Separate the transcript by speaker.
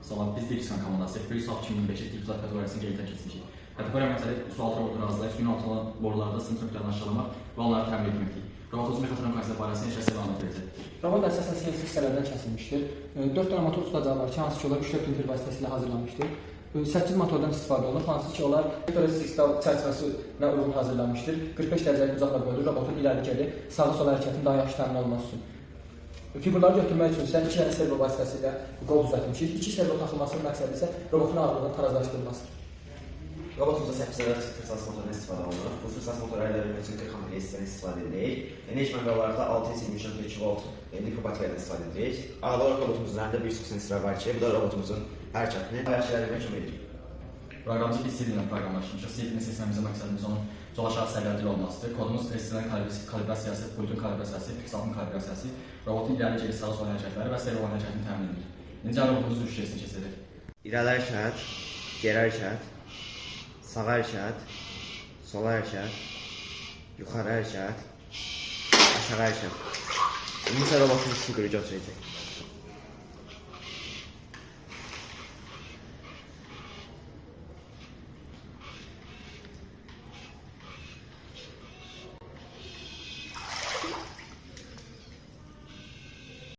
Speaker 1: Salam, biz Dixon komandasıyıq. Böyük Saf 2005 Diplomat kateqoriyasını qeyddən keçmişik. Kateqoriya məqsədi sual robotu razılayıb, suyun altına borularda sınıf nöqtələrini aşağılamaq və onları təmin etməkdir. Robotumuz mexatron konsept barəsində işə səlamat verəcək.
Speaker 2: Robot əsasən CNC hissələrdən kəsilmişdir. 4 dənə motor tutacağı var ki, hansı ki, onlar 3-4 printer vasitəsilə hazırlanmışdır. 8 motordan istifadə olunur, hansı ki, onlar Victoria Sixtal çərçivəsinə uyğun hazırlanmışdır. 45 dərəcəlik uzaqla qoyulur, robotun iləri-geri, sağa-sola hərəkətinin daha yaxşı təmin olunması üçün. Fiqurları götürmək üçün isə 2 dənə servo vasitəsilə qol düzəltmişik. 2 servo taxılmasının məqsədi isə robotun ağırlığının tarazlaşdırılmasıdır.
Speaker 3: Robotumuzda 8 ədəd fırsat motorundan istifadə olunur. Bu fırsat motoru əylərin üçün 40 amper hissəsindən istifadə edirik. Enerji mənbə olaraq da 623 kV mikrobateriyadan istifadə edirik. Ağda olaraq robotumuzun üzərində bir sensor var ki, bu da robotumuzun hərəkətini ayaqçılarına kömək edir.
Speaker 1: Proqramımızı biz C dilində proqramlaşdırmışıq. C dilini seçməyimizin məqsədimiz onun yol aşağı səviyyəli dil olmasıdır. Kodumuz SSL-nin kalibrasiyası, pultun kalibrasiyası, pixelin kalibrasiyası, robotun iləri-geri sağa-sola hərəkətləri və servo hərəkətini təmin edir. İndi robotumuzun üç şeysini keçirik.
Speaker 3: İrəli hərəkət, geri hərəkət, sağ hərəkət, sol hərəkət, yuxarı hərəkət, aşağı hərəkət. İndi isə robotumuz figürü götürəcək.